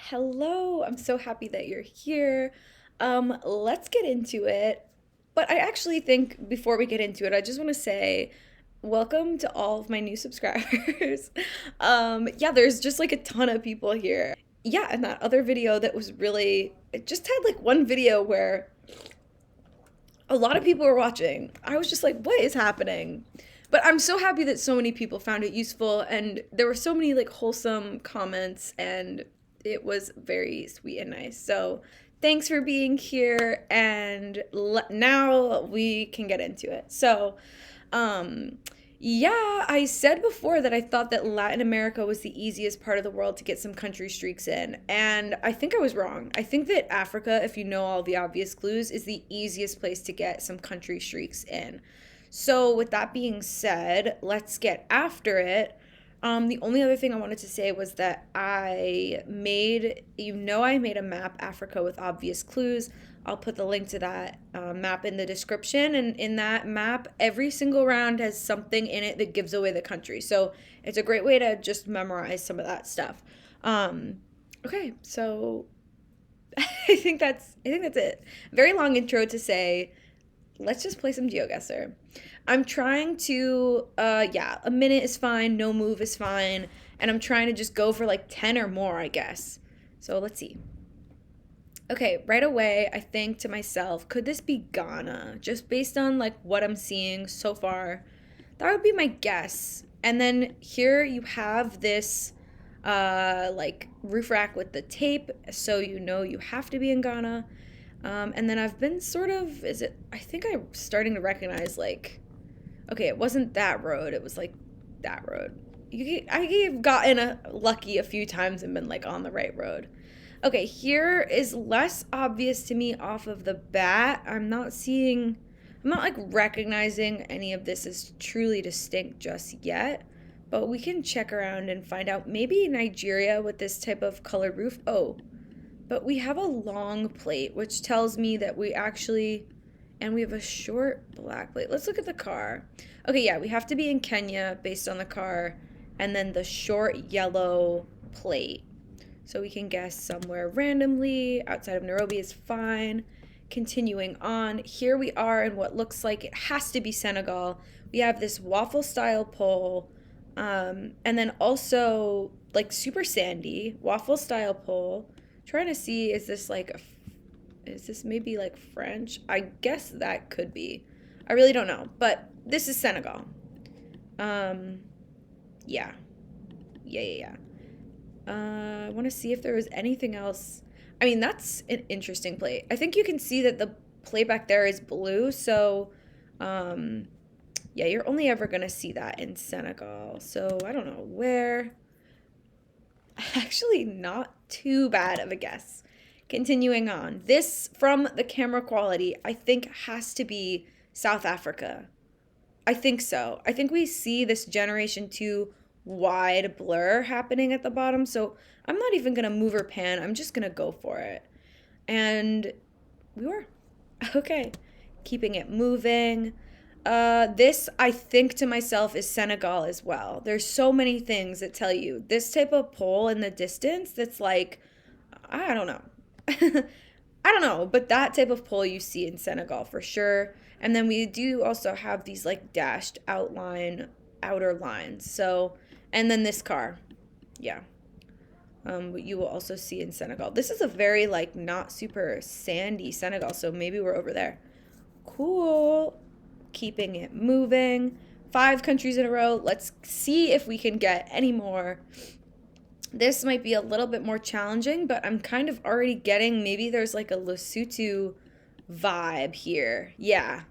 Hello, I'm so happy that you're here. Let's get into it. But I actually think before we get into it, I just want to say welcome to all of my new subscribers. Yeah, there's just like a ton of people here. Yeah, and that other video that was really, it just had like one video where a lot of people were watching. I was just like, what is happening? But I'm so happy that so many people found it useful and there were so many like wholesome comments and it was very sweet and nice. So, thanks for being here and now we can get into it. Um yeah, I said before that I thought that Latin America was the easiest part of the world to get some country streaks in, and I think I was wrong. I think that Africa, if you know all the obvious clues, is the easiest place to get some country streaks in. So, with that being said, let's get after it. The only other thing I wanted to say was that I made a map Africa with obvious clues. I'll put the link to that map in the description. And in that map, every single round has something in it that gives away the country. So it's a great way to just memorize some of that stuff. Um, okay, so I think that's it. Very long intro to say, let's just play some GeoGuessr. I'm trying to, yeah, a minute is fine, no move is fine, and I'm trying to just go for like 10 or more, I guess. So let's see. Okay, right away, I think to myself, could this be Ghana? Just based on like what I'm seeing so far, that would be my guess. And then here you have this like roof rack with the tape, so you know you have to be in Ghana. And then I've been sort of, I think I'm starting to recognize like, okay, it wasn't that road, it was like that road. I've gotten lucky a few times and been like on the right road. Okay, here is less obvious to me off of the bat. I'm not like recognizing any of this as truly distinct just yet, but we can check around and find out. Maybe Nigeria with this type of colored roof. Oh, but we have a long plate, which tells me that and we have a short black plate. Let's look at the car. Okay, yeah, we have to be in Kenya based on the car, and then the short yellow plate. So we can guess somewhere randomly outside of Nairobi is fine. Continuing on, here we are in what looks like it has to be Senegal. We have this waffle style pole, and then also like super sandy waffle style pole. Trying to see, is this maybe like French? I guess that could be. I really don't know, but this is Senegal. Um, yeah, yeah. I want to see if there was anything else. I mean, that's an interesting plate. I think you can see that the plate back there is blue, so um, yeah, you're only ever gonna see that in Senegal. So I don't know where. Actually, not too bad of a guess. Continuing on. This, from the camera quality, I think has to be South Africa. I think so. I think we see this Generation 2 wide blur happening at the bottom. So I'm not even going to move or pan. I'm just going to go for it. And we were. Okay. Keeping it moving. This, I think to myself, is Senegal as well. There's so many things that tell you this type of pole in the distance that's like, I don't know. I don't know, but that type of pole you see in Senegal for sure. And then we do also have these like dashed outline outer lines. So, and then this car. Yeah. You will also see in Senegal. This is a very like not super sandy Senegal, so maybe we're over there. Cool. Keeping it moving. 5 countries in a row. Let's see if we can get any more. This might be a little bit more challenging, but I'm kind of already getting maybe there's like a Lesotho vibe here. Yeah.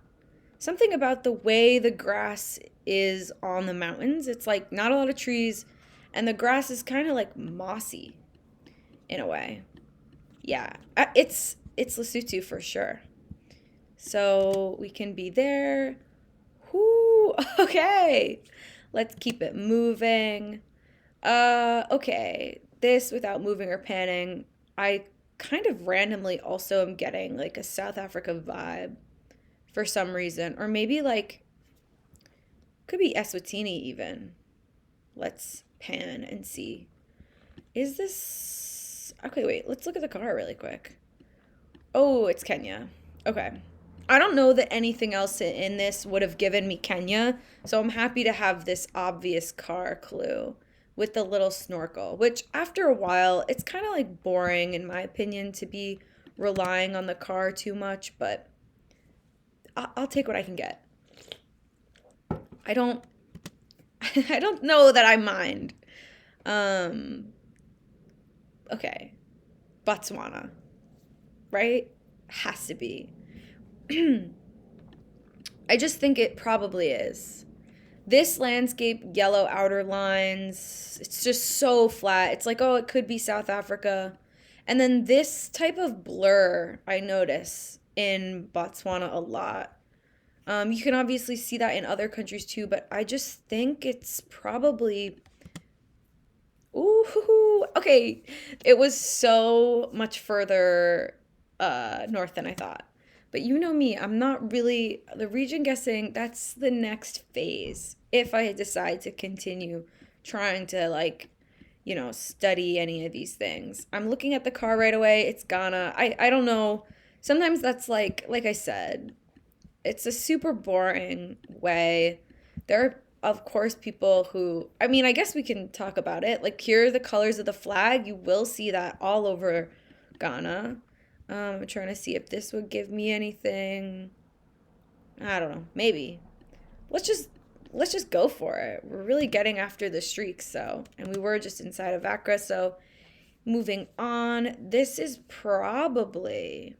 Something about the way the grass is on the mountains. It's like not a lot of trees, and the grass is kind of like mossy in a way. Yeah. It's Lesotho for sure. So we can be there. Whoo, okay. Let's keep it moving. Okay. This without moving or panning. I kind of randomly also am getting like a South Africa vibe for some reason. Or maybe like could be Eswatini even. Let's pan and see. Is this this. Okay, wait. Let's look at the car really quick. Oh, it's Kenya. Okay. I don't know that anything else in this would have given me Kenya, so I'm happy to have this obvious car clue with the little snorkel, which after a while, it's kind of like boring in my opinion to be relying on the car too much, but I'll take what I can get. I don't I don't know that I mind. Um okay. Botswana, right? Has to be. I just think it probably is. This landscape, yellow outer lines, it's just so flat. It's like, oh, it could be South Africa. And then this type of blur I notice in Botswana a lot. You can obviously see that in other countries too, but I just think it's probably. Ooh, okay. It was so much further north than I thought. But you know me, I'm not really the region guessing. That's the next phase. If I decide to continue trying to study any of these things. I'm looking at the car right away. It's Ghana. I don't know. Sometimes that's like I said, it's a super boring way. There are, of course, people who, I mean, I guess we can talk about it. Like, here are the colors of the flag. You will see that all over Ghana. I'm trying to see if this would give me anything. I don't know. Maybe. Let's just let's just go for it. We're really getting after the streaks, so, and we were just inside of Accra, so moving on. This is probably,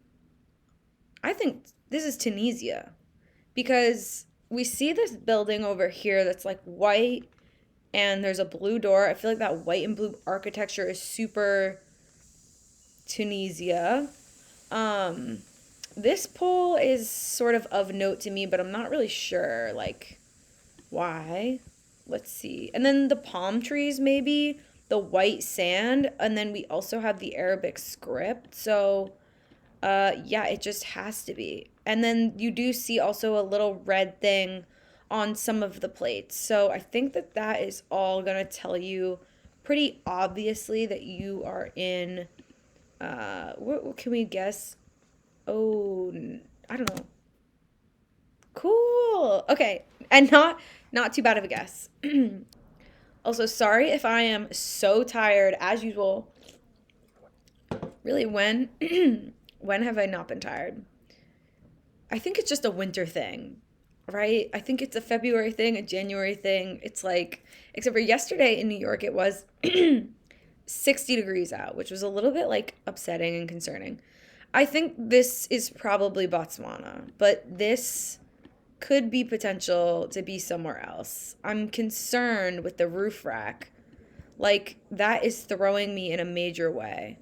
I think this is Tunisia, because we see this building over here that's like white and there's a blue door. I feel like that white and blue architecture is super Tunisia. Um, this pole is sort of note to me, but I'm not really sure, like, why. Let's see. And then the palm trees, maybe, the white sand, and then we also have the Arabic script. So, yeah, it just has to be. And then you do see also a little red thing on some of the plates. So I think that that is all going to tell you pretty obviously that you are in, what can we guess? Oh, I don't know. Cool. Okay. And not too bad of a guess. Also, sorry if I am so tired as usual. Really, when when have I not been tired? I think it's just a winter thing, right? I think it's a February thing, a January thing. It's like, except for yesterday in New York, it was 60 degrees out, which was a little bit like upsetting and concerning. I think this is probably Botswana, but this could be potential to be somewhere else. I'm concerned with the roof rack. Like, that is throwing me in a major way.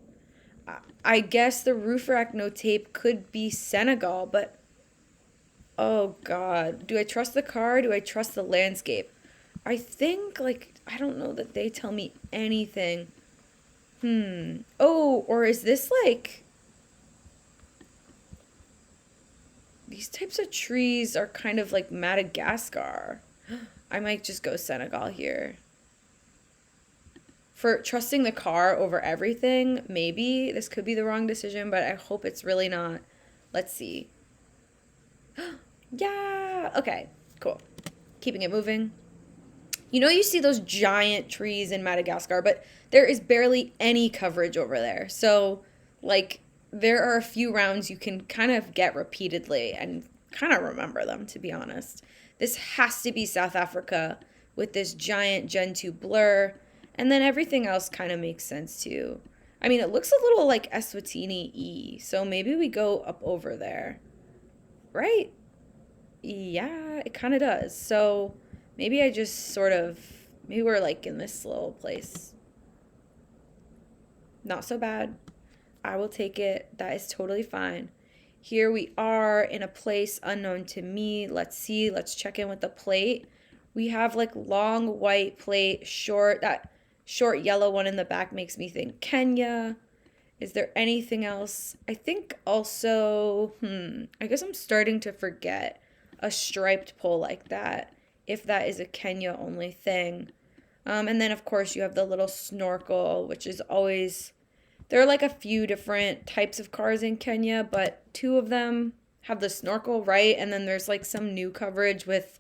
I guess the roof rack no tape could be Senegal, but oh God. Do I trust the car? Do I trust the landscape? I think, like, I don't know that they tell me anything. Oh, or is this like. These types of trees are kind of like Madagascar. I might just go Senegal here. For trusting the car over everything, maybe this could be the wrong decision, but I hope it's really not. Let's see. Yeah. Okay. Cool. Keeping it moving. You know, you see those giant trees in Madagascar, but there is barely any coverage over there. So, like, there are a few rounds you can kind of get repeatedly and kind of remember them, to be honest. This has to be South Africa with this giant Gen 2 blur, and then everything else kind of makes sense too. I mean, it looks a little like Eswatini E, so maybe we go up over there, right? Yeah, it kind of does. So maybe I just maybe we're like in this little place. Not so bad. I will take it. That is totally fine. Here we are in a place unknown to me. Let's see. Let's check in with the plate. We have like long white plate, short. That short yellow one in the back makes me think Kenya. Is there anything else? I think also, I guess I'm starting to forget a striped pole like that, if that is a Kenya only thing. And then, of course, you have the little snorkel, which is always There are like a few different types of cars in Kenya, but two of them have the snorkel, right? And then there's like some new coverage with,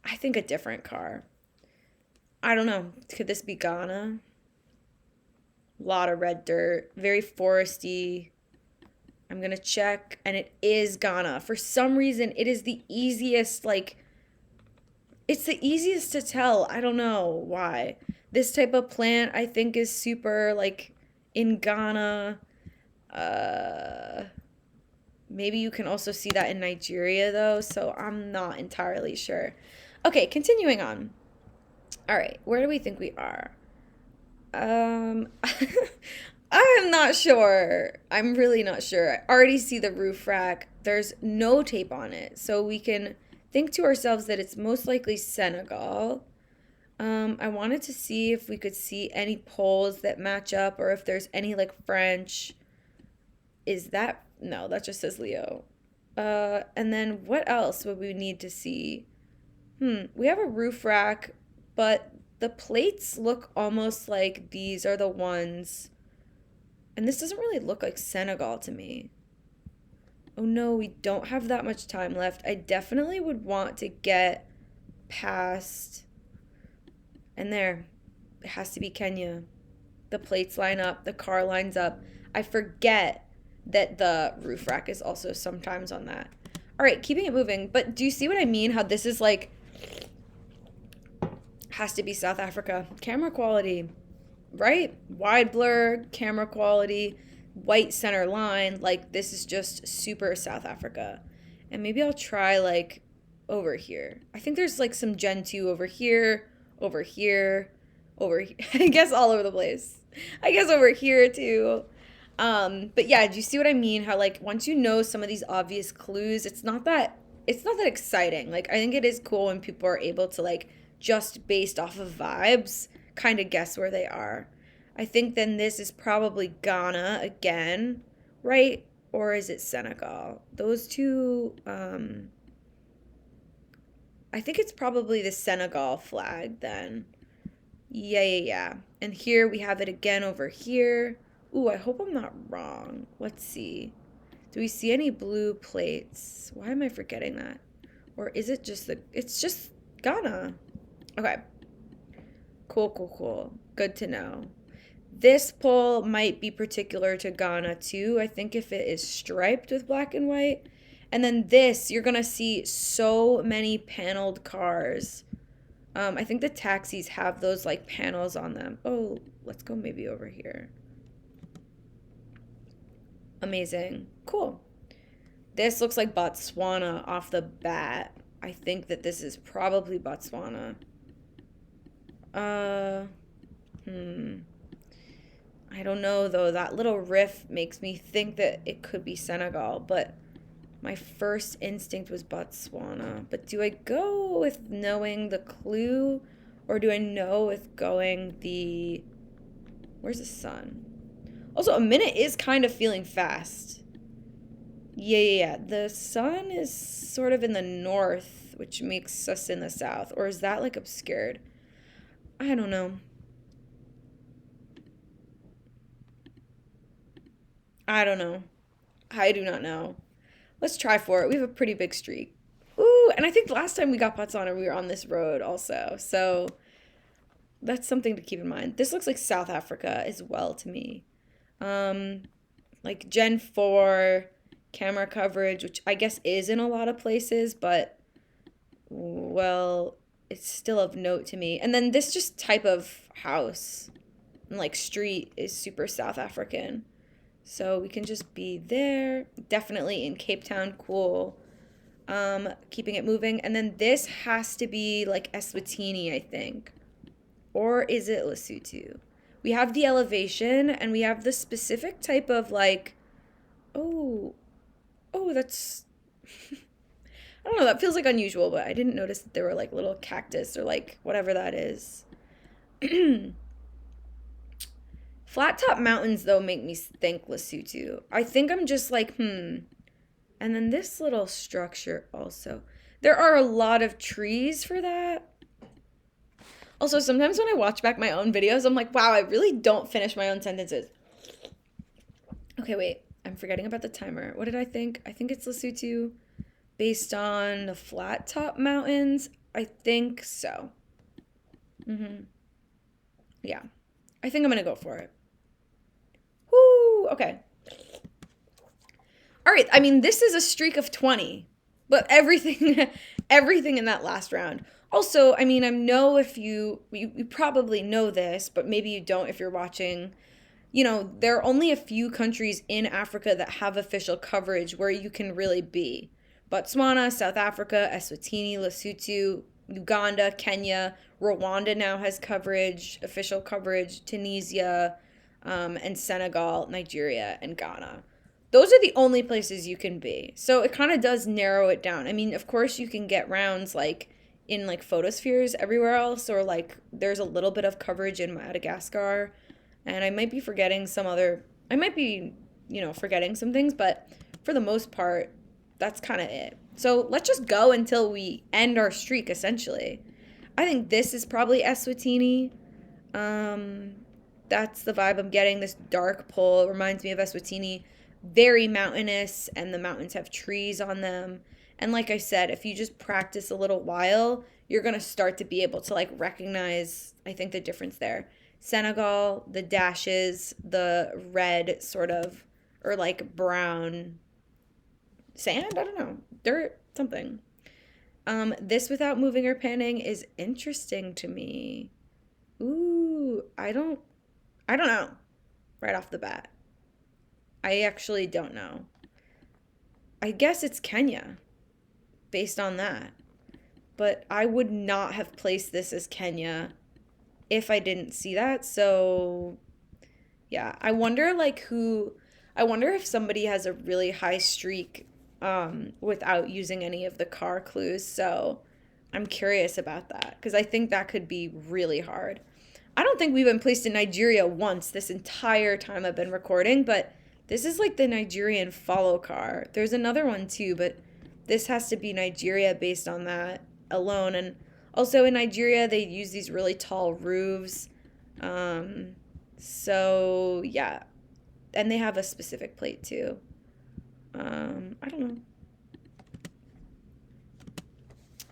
I think, a different car. I don't know. Could this be Ghana? A lot of red dirt, very foresty. I'm gonna check, and it is Ghana. For some reason, it is the easiest, like, it's the easiest to tell. I don't know why. This type of plant, I think, is super, like, in Ghana. Uh, Maybe you can also see that in Nigeria, though, so I'm not entirely sure. Okay, continuing on. All right, where do we think we are? Um, I'm not sure. I'm really not sure. I already see the roof rack. There's no tape on it, so we can think to ourselves that it's most likely Senegal. I wanted to see if we could see any poles that match up or if there's any like French. Is that, no, that just says Leo. And then what else would we need to see? We have a roof rack, but the plates look almost like these are the ones. And this doesn't really look like Senegal to me. Oh no, we don't have that much time left. I definitely would want to get past. And there, it has to be Kenya. The plates line up, the car lines up. I forget that the roof rack is also sometimes on that. All right, keeping it moving. But do you see what I mean? How this is like, has to be South Africa. Camera quality, right? Wide blur, camera quality, white center line. Like, this is just super South Africa. And maybe I'll try like over here. I think there's like some Gen 2 over here, over here, over here. I guess all over the place. I guess over here too. But yeah, do you see what I mean? How like once you know some of these obvious clues, it's not that exciting. Like I think it is cool when people are able to like just based off of vibes kind of guess where they are. I think then this is probably Ghana again, right? Or is it Senegal? Those two, I think it's probably the Senegal flag then. Yeah. And here we have it again over here. Ooh, I hope I'm not wrong. Let's see. Do we see any blue plates? Why am I forgetting that? Or is it just it's just Ghana. Okay. Cool. Good to know. This pole might be particular to Ghana too. I think if it is striped with black and white. And then this, you're going to see so many paneled cars. I think the taxis have those like panels on them. Oh, let's go maybe over here. Amazing. Cool. This looks like Botswana off the bat. I think that this is probably Botswana. I don't know though. That little riff makes me think that it could be Senegal, but my first instinct was Botswana. But do I go with knowing the clue or do I know with going the... Where's the sun? Also, a minute is kind of feeling fast. Yeah. The sun is sort of in the north, which makes us in the south. Or is that like obscured? I don't know. I do not know. Let's try for it. We have a pretty big streak. Ooh, and I think last time we got Botswana, we were on this road also. So that's something to keep in mind. This looks like South Africa as well to me. Like Gen 4 camera coverage, which I guess is in a lot of places, but well, it's still of note to me. And then this just type of house and like street is super South African. So we can just be there. Definitely in Cape Town, cool. Keeping it moving. And then this has to be like Eswatini, I think. Or is it Lesotho? We have the elevation and we have the specific type of like, oh, that's, I don't know, that feels like unusual, but I didn't notice that there were like little cactus or like whatever that is. Flat top mountains though make me think Lesotho. I think I'm just like, And then this little structure also. There are a lot of trees for that. Also, sometimes when I watch back my own videos, I'm like, wow, I really don't finish my own sentences. Okay, wait. I'm forgetting about the timer. What did I think? I think it's Lesotho based on the flat top mountains. I think so. Mm-hmm. Yeah. I think I'm gonna go for it. Woo! Okay. All right. I mean, this is a streak of 20, but everything, everything in that last round. Also, I mean, I know if you probably know this, but maybe you don't if you're watching. There are only a few countries in Africa that have official coverage where you can really be. Botswana, South Africa, Eswatini, Lesotho, Uganda, Kenya, Rwanda now has coverage, official coverage, Tunisia, and Senegal, Nigeria, and Ghana. Those are the only places you can be. So it kind of does narrow it down. I mean, of course, you can get rounds like in like photospheres everywhere else, or like there's a little bit of coverage in Madagascar. And I might be forgetting some other, I might be, forgetting some things, but for the most part, that's kind of it. So let's just go until we end our streak, essentially. I think this is probably Eswatini. Um, that's the vibe I'm getting. This dark pole reminds me of Eswatini. Very mountainous, and the mountains have trees on them. And like I said, if you just practice a little while, you're going to start to be able to like recognize, I think, the difference there. Senegal, the dashes, the red sort of, or like brown sand, I don't know, dirt, something. This without moving or panning is interesting to me. Ooh, I don't know right off the bat. I actually don't know. I guess it's Kenya based on that. But I would not have placed this as Kenya if I didn't see that. So, yeah, I wonder if somebody has a really high streak without using any of the car clues. So, I'm curious about that because I think that could be really hard. I don't think we've been placed in Nigeria once this entire time I've been recording, but this is like the Nigerian follow car. There's another one too, but this has to be Nigeria based on that alone. And also in Nigeria, they use these really tall roofs. Um, so yeah, and they have a specific plate too. I don't know.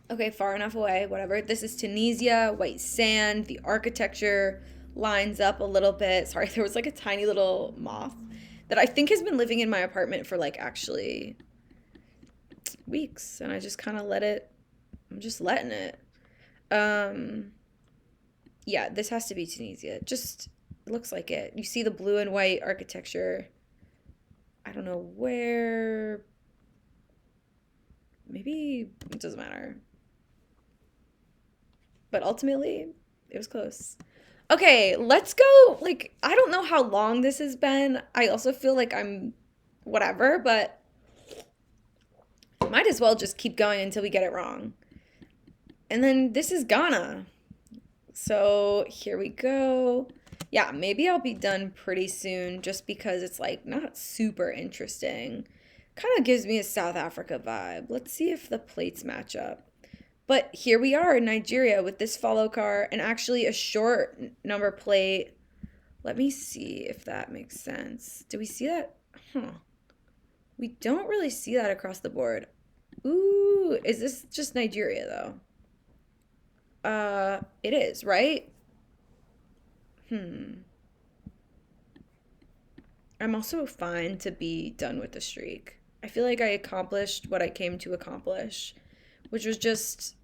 Okay, far enough away, whatever. This is Tunisia, white sand. The architecture lines up a little bit. Sorry, there was like a tiny little moth that I think has been living in my apartment for like actually weeks, and I just kind of let it, I'm just letting it. Um, yeah, this has to be Tunisia. Just looks like it. You see the blue and white architecture. I don't know where. Maybe it doesn't matter. But ultimately, it was close. Okay, let's go. Like, I don't know how long this has been. I also feel like I'm whatever, but might as well just keep going until we get it wrong. And then this is Ghana. So here we go. Yeah, maybe I'll be done pretty soon just because it's like not super interesting. Kind of gives me a South Africa vibe. Let's see if the plates match up. But here we are in Nigeria with this follow car and actually a short number plate. Let me see if that makes sense. Do we see that? Huh. We don't really see that across the board. Ooh, is this just Nigeria though? It is, right? Hmm. I'm also fine to be done with the streak. I feel like I accomplished what I came to accomplish, which was just,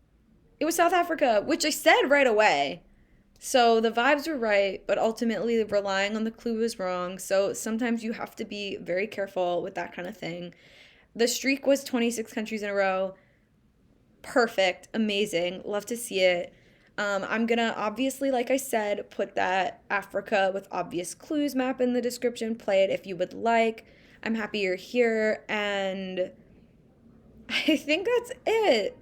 it was South Africa, which I said right away. So the vibes were right, but ultimately relying on the clue was wrong. So sometimes you have to be very careful with that kind of thing. The streak was 26 countries in a row. Perfect, amazing, love to see it. I'm gonna obviously, like I said, put that Africa with obvious clues map in the description. Play it if you would like. I'm happy you're here, and I think that's it.